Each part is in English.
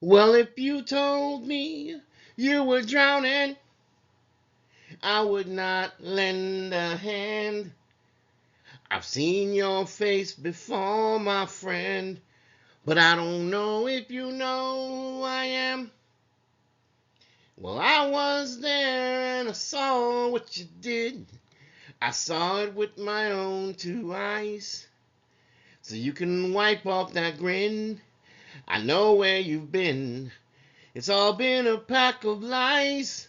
Well, if you told me you were drowning, I would not lend a hand. I've seen your face before, my friend, but I don't know if you know who I am. Well, I was there and I saw what you did. I saw it with my own two eyes. So you can wipe off that grin. I know where you've been. It's all been a pack of lies.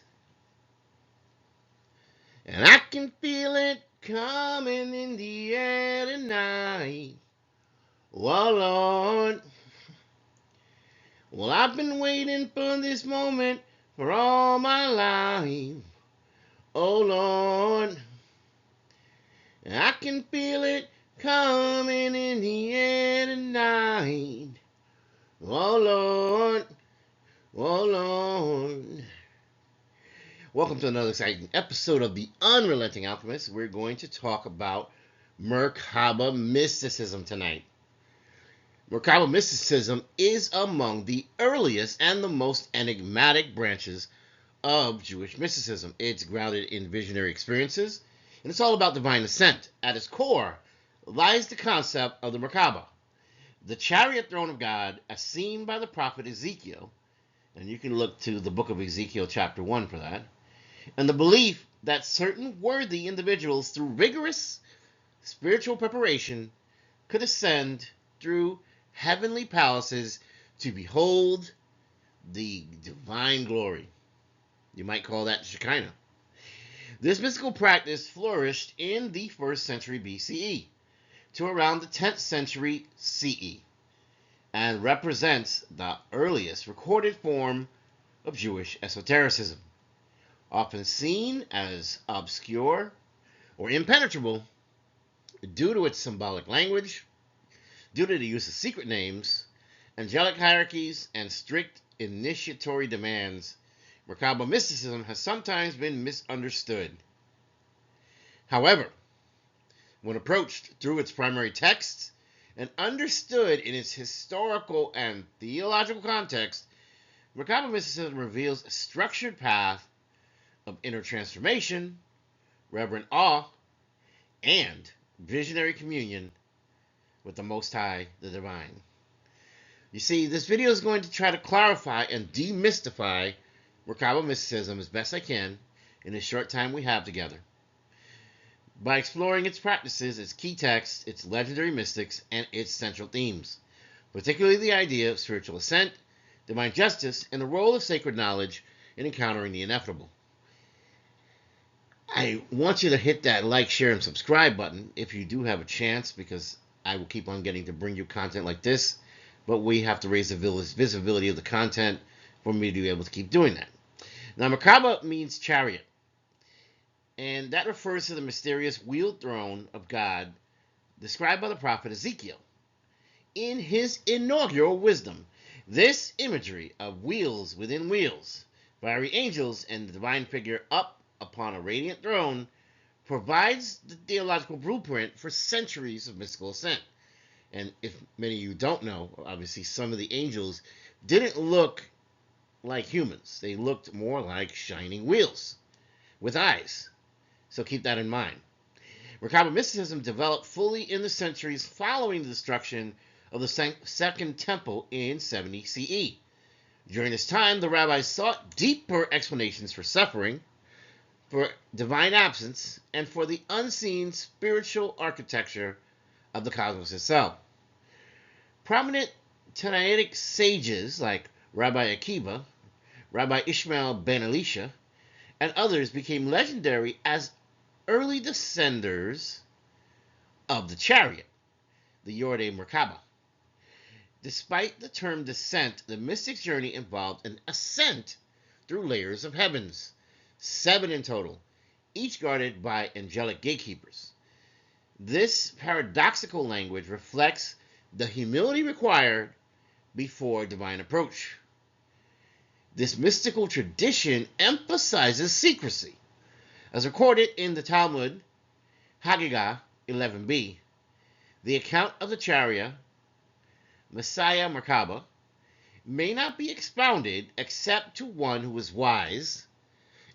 And I can feel it coming in the air tonight. Oh Lord. Well, I've been waiting for this moment for all my life. Oh Lord. And I can feel it coming in the air tonight. Oh Lord. Oh Lord. Welcome to another exciting episode of the Unrelenting Alchemist. We're going to talk about Merkabah Mysticism tonight. Merkabah Mysticism is among the earliest and the most enigmatic branches of Jewish mysticism. It's grounded in visionary experiences, and it's all about divine ascent. At its core lies the concept of the Merkabah, the chariot throne of God as seen by the prophet Ezekiel, and you can look to the book of Ezekiel chapter 1 for that, and the belief that certain worthy individuals, through rigorous spiritual preparation, could ascend through heavenly palaces to behold the divine glory. You might call that Shekinah. This mystical practice flourished in the 1st century BCE to around the 10th century CE and represents the earliest recorded form of Jewish esotericism. Often seen as obscure or impenetrable due to its symbolic language, due to the use of secret names, angelic hierarchies, and strict initiatory demands, Merkabah mysticism has sometimes been misunderstood. However, when approached through its primary texts and understood in its historical and theological context, Merkabah mysticism reveals a structured path of inner transformation, reverent awe, and visionary communion with the Most High, the Divine. You see, this video is going to try to clarify and demystify Merkabah mysticism as best I can in the short time we have together, by exploring its practices, its key texts, its legendary mystics, and its central themes, particularly the idea of spiritual ascent, divine justice, and the role of sacred knowledge in encountering the ineffable. I want you to hit that like, share, and subscribe button if you do have a chance, because I will keep on getting to bring you content like this, but we have to raise the visibility of the content for me to be able to keep doing that. Now, Merkabah means chariot, and that refers to the mysterious wheeled throne of God described by the prophet Ezekiel in his inaugural wisdom. This imagery of wheels within wheels, fiery angels, and the divine figure up upon a radiant throne provides the theological blueprint for centuries of mystical ascent. And if many of you don't know, obviously some of the angels didn't look like humans. They looked more like shining wheels with eyes. So keep that in mind. Merkabah mysticism developed fully in the centuries following the destruction of the Second Temple in 70 CE. During this time, the rabbis sought deeper explanations for suffering, for divine absence, and for the unseen spiritual architecture of the cosmos itself. Prominent Tannaitic sages like Rabbi Akiva, Rabbi Ishmael ben Elisha, and others became legendary as early descenders of the chariot, the Yordei Merkabah. Despite the term descent, the mystic's journey involved an ascent through layers of heavens, 7 in total, each guarded by angelic gatekeepers. This paradoxical language reflects the humility required before divine approach. This mystical tradition emphasizes secrecy. As recorded in the Talmud, Haggadah 11b, the account of the chariot, Messiah Merkabah, may not be expounded except to one who is wise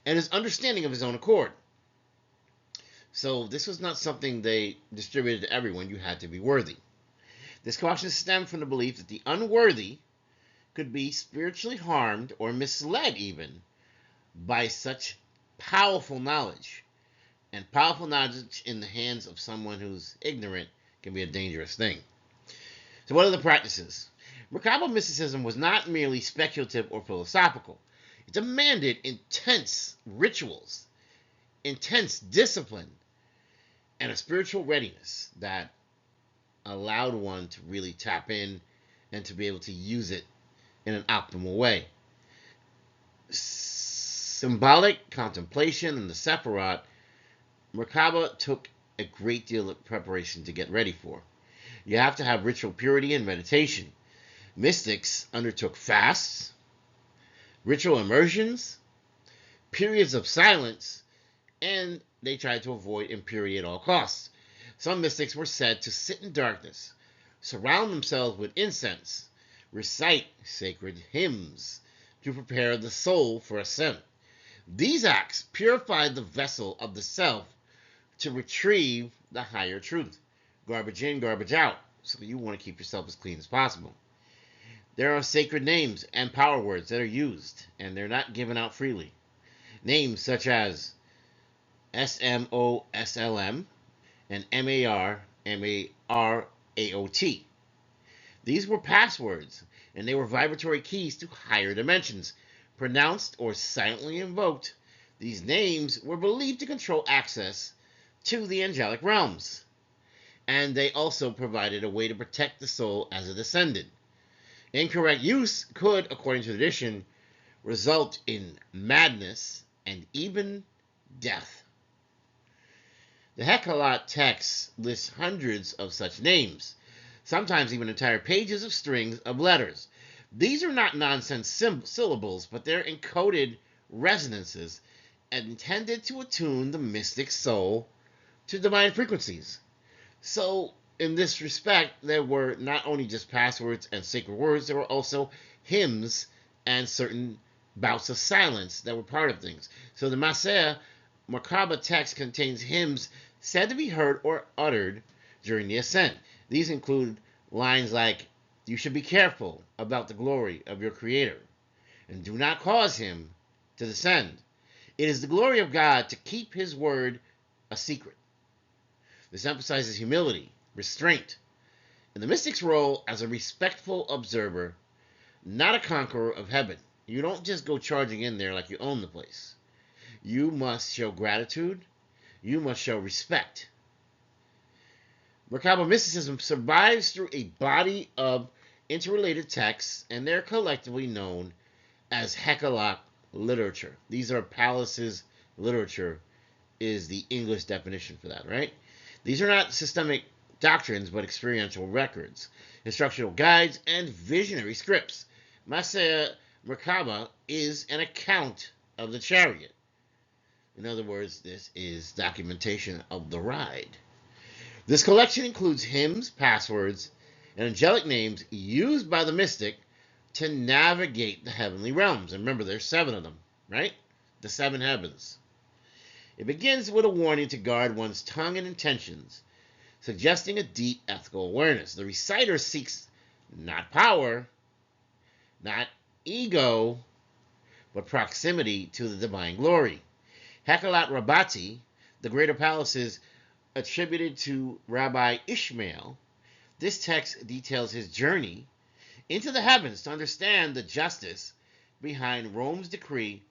and is understanding of his own accord. So this was not something they distributed to everyone. You had to be worthy. This caution stemmed from the belief that the unworthy could be spiritually harmed or misled even by such powerful knowledge. And powerful knowledge in the hands of someone who's ignorant can be a dangerous thing. So what are the practices? Merkabah mysticism was not merely speculative or philosophical. It demanded intense rituals, intense discipline, and a spiritual readiness that allowed one to really tap in and to be able to use it in an optimal way. Symbolic contemplation and the Sephiroth, Merkabah took a great deal of preparation to get ready for. You have to have ritual purity and meditation. Mystics undertook fasts, ritual immersions, periods of silence, and they tried to avoid impurity at all costs. Some mystics were said to sit in darkness, surround themselves with incense, recite sacred hymns to prepare the soul for ascent. These acts purified the vessel of the self to retrieve the higher truth. Garbage in, garbage out. So you want to keep yourself as clean as possible. There are sacred names and power words that are used, and they're not given out freely. Names such as SMOSLM and MARMARAOT. These were passwords, and they were vibratory keys to higher dimensions. Pronounced or silently invoked, these names were believed to control access to the angelic realms. And they also provided a way to protect the soul as it ascended. Incorrect use could, according to tradition, result in madness and even death. The Hekalat text lists hundreds of such names, sometimes even entire pages of strings of letters. These are not nonsense syllables, but they're encoded resonances intended to attune the mystic soul to divine frequencies. So, in this respect, there were not only just passwords and sacred words, there were also hymns and certain bouts of silence that were part of things. So the Merkabah text contains hymns said to be heard or uttered during the ascent. These include lines like, "You should be careful about the glory of your Creator, and do not cause him to descend. It is the glory of God to keep his word a secret." This emphasizes humility, restraint, and the mystic's role as a respectful observer, not a conqueror of heaven. You don't just go charging in there like you own the place. You must show gratitude. You must show respect. Merkabah mysticism survives through a body of interrelated texts, and they're collectively known as Hekalat literature. These are Palace's literature, is the English definition for that, right? These are not systemic doctrines, but experiential records, instructional guides, and visionary scripts. Merkabah is an account of the chariot. In other words, this is documentation of the ride. This collection includes hymns, passwords, and angelic names used by the mystic to navigate the heavenly realms. And remember, there's 7 of them, right? The 7 heavens. It begins with a warning to guard one's tongue and intentions, suggesting a deep ethical awareness. The reciter seeks not power, not ego, but proximity to the divine glory. Hekalat Rabbati, the greater palaces attributed to Rabbi Ishmael. This text details his journey into the heavens to understand the justice behind Rome's decree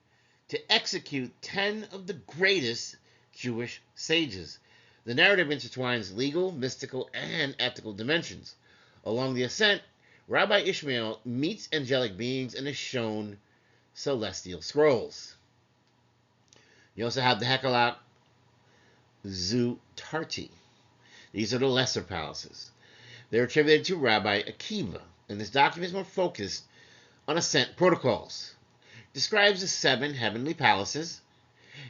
to execute 10 of the greatest Jewish sages. The narrative intertwines legal, mystical, and ethical dimensions. Along the ascent, Rabbi Ishmael meets angelic beings and is shown celestial scrolls. You also have the Hekalat Zutarti. These are the lesser palaces. They're attributed to Rabbi Akiva, and this document is more focused on ascent protocols. Describes the 7 heavenly palaces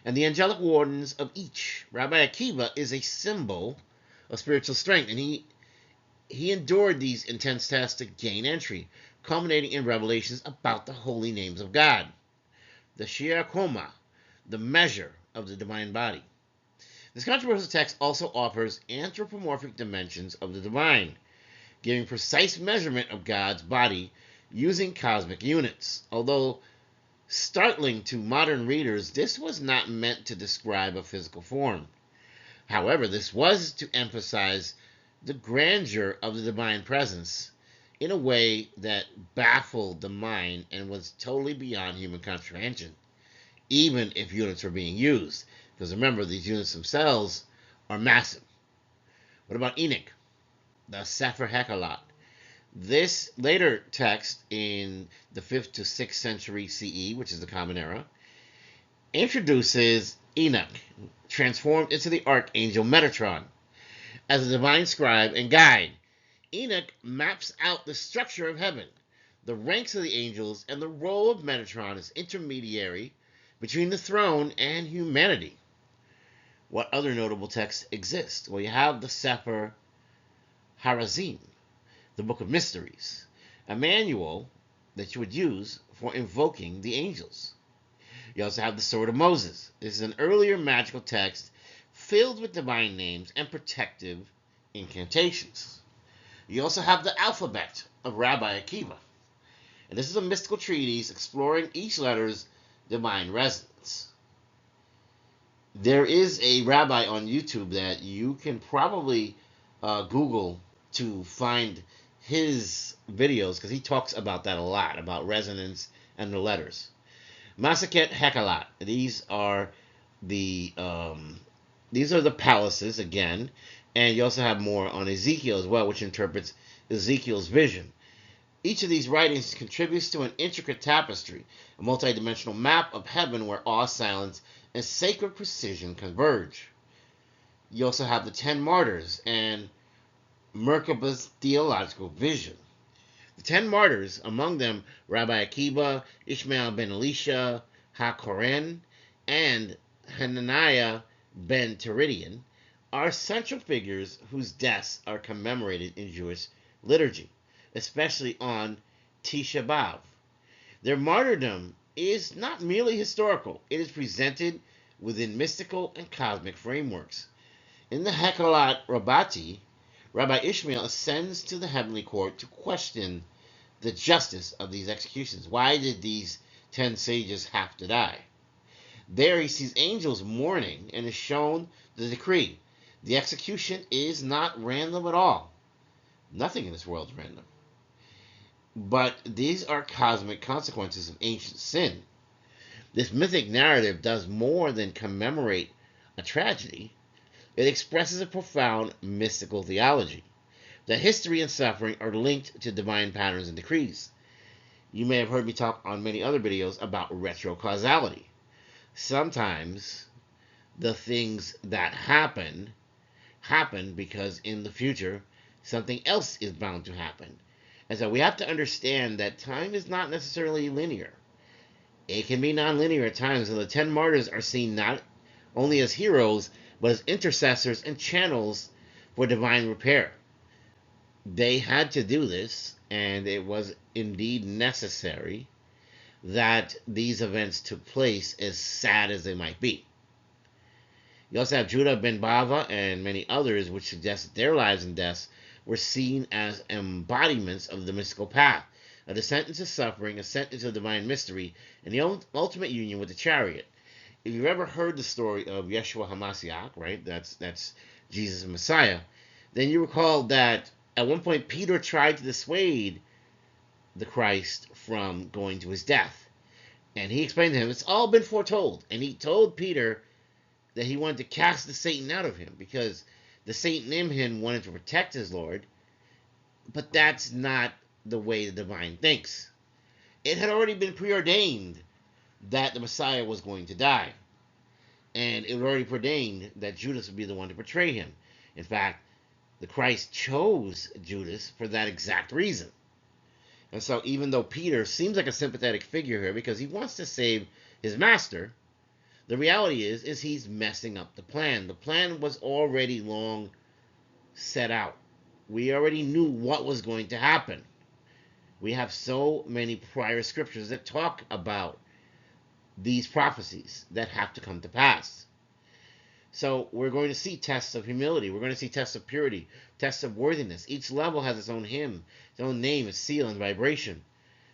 and the angelic wardens of each. Rabbi Akiva is a symbol of spiritual strength, and he endured these intense tests to gain entry. culminating in revelations about the holy names of God, the Shir Koma, the measure of the divine body. This controversial text also offers anthropomorphic dimensions of the divine, giving precise measurement of God's body using cosmic units. Although startling to modern readers, this was not meant to describe a physical form. However, this was to emphasize the grandeur of the divine presence in a way that baffled the mind and was totally beyond human comprehension, even if units were being used. Because remember, these units themselves are massive. What about Enoch, the Sefer Hekalat? This later text in the 5th to 6th century CE, which is the Common Era, introduces Enoch, transformed into the archangel Metatron, as a divine scribe and guide. Enoch maps out the structure of heaven, the ranks of the angels, and the role of Metatron as intermediary between the throne and humanity. What other notable texts exist? Well, you have the Sefer Harazim, the Book of Mysteries, a manual that you would use for invoking the angels. You also have the Sword of Moses. This is an earlier magical text filled with divine names and protective incantations. You also have the Alphabet of Rabbi Akiva. And this is a mystical treatise exploring each letter's divine resonance. There is a rabbi on YouTube that you can probably Google to find his videos, because he talks about that a lot, about resonance and the letters. Masachet Hekalat. These are the palaces again, and you also have more on Ezekiel as well, which interprets Ezekiel's vision. Each of these writings contributes to an intricate tapestry, a multidimensional map of heaven where awe, silence, and sacred precision converge. You also have the 10 Martyrs and Merkabah's theological vision. The 10 Martyrs, among them Rabbi Akiva, Ishmael ben Elisha, HaKoren, and Hananiah ben Teridian, are central figures whose deaths are commemorated in Jewish liturgy, especially on Tisha B'Av. Their martyrdom is not merely historical, it is presented within mystical and cosmic frameworks. In the Hekalat Rabbati, Rabbi Ishmael ascends to the heavenly court to question the justice of these executions. Why did these 10 sages have to die? There he sees angels mourning and is shown the decree. The execution is not random at all. Nothing in this world is random. But these are cosmic consequences of ancient sin. This mythic narrative does more than commemorate a tragedy. It expresses a profound mystical theology, that history and suffering are linked to divine patterns and decrees. You may have heard me talk on many other videos about retrocausality. Sometimes the things that happen because in the future something else is bound to happen. And so we have to understand that time is not necessarily linear. It can be nonlinear at times, and the 10 martyrs are seen not only as heroes, but as intercessors and channels for divine repair. They had to do this, and it was indeed necessary that these events took place, as sad as they might be. You also have Judah ben Bava and many others, which suggest that their lives and deaths were seen as embodiments of the mystical path, a descent into suffering, ascent into divine mystery, and the ultimate union with the chariot. If you've ever heard the story of Yeshua HaMashiach, right, that's Jesus the Messiah, then you recall that at one point Peter tried to dissuade the Christ from going to his death. And he explained to him, it's all been foretold. And he told Peter that he wanted to cast the Satan out of him, because the Satan in him wanted to protect his Lord. But that's not the way the divine thinks. It had already been preordained that the Messiah was going to die. And it was already preordained that Judas would be the one to betray him. In fact, the Christ chose Judas for that exact reason. And so even though Peter seems like a sympathetic figure here because he wants to save his master, the reality is he's messing up the plan. The plan was already long set out. We already knew what was going to happen. We have so many prior scriptures that talk about these prophecies that have to come to pass. So we're going to see tests of humility. We're going to see tests of purity, tests of worthiness. Each level has its own hymn, its own name, its seal, and vibration.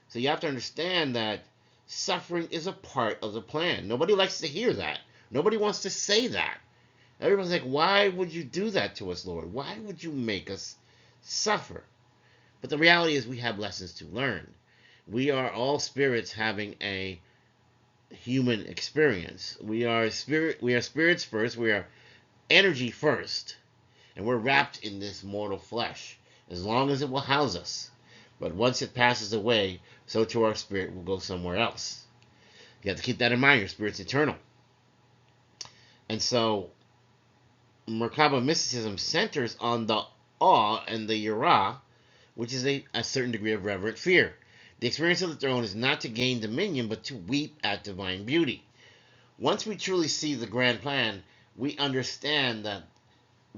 So you have to understand that suffering is a part of the plan. Nobody likes to hear that. Nobody wants to say that. Everyone's like, why would you do that to us, Lord? Why would you make us suffer? But the reality is we have lessons to learn. We are all spirits having a human experience. We are spirits first, we are energy first, and we're wrapped in this mortal flesh as long as it will house us. But once it passes away, so too our spirit will go somewhere else. You have to keep that in mind. Your spirit's eternal. And so Merkabah mysticism centers on the awe and the yara, which is a certain degree of reverent fear. The experience of the throne is not to gain dominion, but to weep at divine beauty. Once we truly see the grand plan, we understand that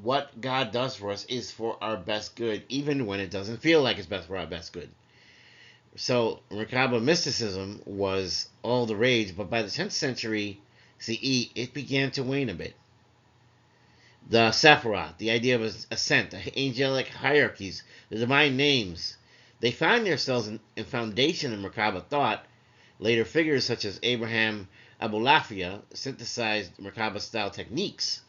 what God does for us is for our best good, even when it doesn't feel like it's best for our best good. So Merkabah mysticism was all the rage, but by the 10th century CE, it began to wane a bit. The Sephiroth, the idea of ascent, the angelic hierarchies, the divine names, they find themselves in foundation in Merkabah thought. Later figures such as Abraham Abulafia synthesized Merkabah-style techniques,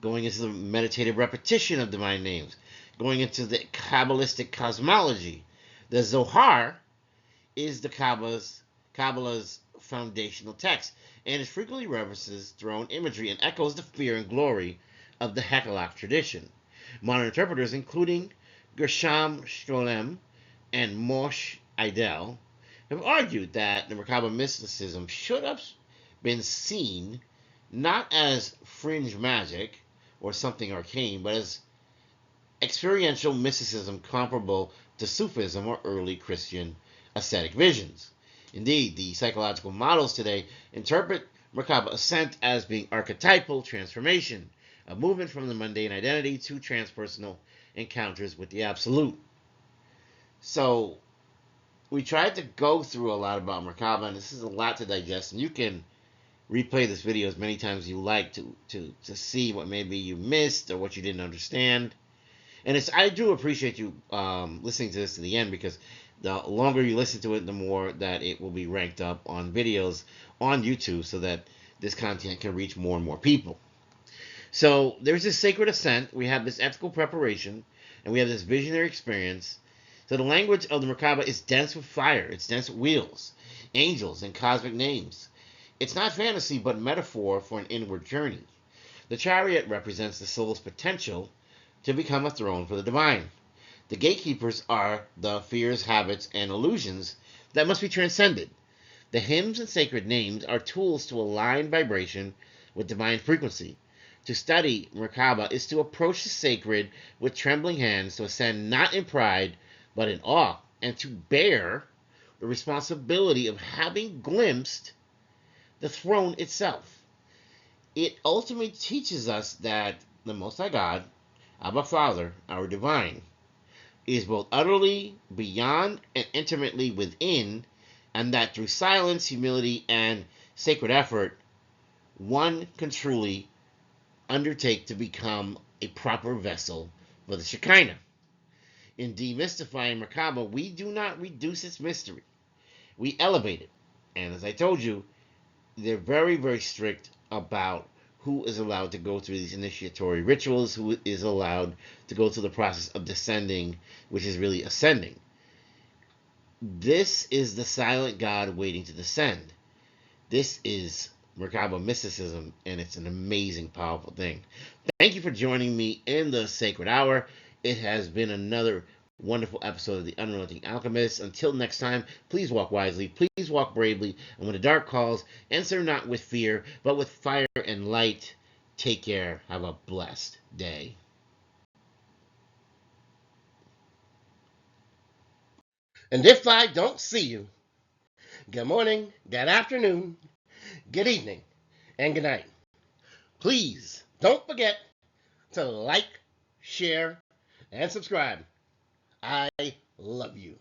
going into the meditative repetition of divine names, going into the Kabbalistic cosmology. The Zohar is the Kabbalah's foundational text, and it frequently references throne imagery and echoes the fear and glory of the Hekhalach tradition. Modern interpreters, including Gershom Scholem and Moshe Idel, have argued that the Merkabah mysticism should have been seen not as fringe magic or something arcane, but as experiential mysticism comparable to Sufism or early Christian ascetic visions. Indeed, the psychological models today interpret Merkabah ascent as being archetypal transformation, a movement from the mundane identity to transpersonal encounters with the absolute. So we tried to go through a lot about Merkabah, and this is a lot to digest, and you can replay this video as many times as you like to see what maybe you missed or what you didn't understand. And I do appreciate you listening to this to the end, because the longer you listen to it, the more that it will be ranked up on videos on YouTube, so that this content can reach more and more people. So there's this sacred ascent, we have this ethical preparation, and we have this visionary experience. So the language of the Merkabah is dense with fire, it's dense with wheels, angels, and cosmic names. It's not fantasy, but metaphor for an inward journey. The chariot represents the soul's potential to become a throne for the divine. The gatekeepers are the fears, habits, and illusions that must be transcended. The hymns and sacred names are tools to align vibration with divine frequency. To study Merkabah is to approach the sacred with trembling hands, to ascend not in pride, but in awe, and to bear the responsibility of having glimpsed the throne itself. It ultimately teaches us that the Most High God, Abba Father, our divine, is both utterly beyond and intimately within, and that through silence, humility, and sacred effort, one can truly undertake to become a proper vessel for the Shekinah. In demystifying Merkabah, we do not reduce its mystery. We elevate it. And as I told you, they're very, very strict about who is allowed to go through these initiatory rituals, who is allowed to go through the process of descending, which is really ascending. This is the silent God waiting to descend. This is Merkabah mysticism, and it's an amazing, powerful thing. Thank you for joining me in the Sacred Hour. It has been another wonderful episode of the Unrelenting Alchemist. Until next time, please walk wisely, please walk bravely, and when the dark calls, answer not with fear, but with fire and light. Take care. Have a blessed day. And if I don't see you, good morning, good afternoon, good evening, and good night. Please don't forget to like, share, and subscribe. I love you.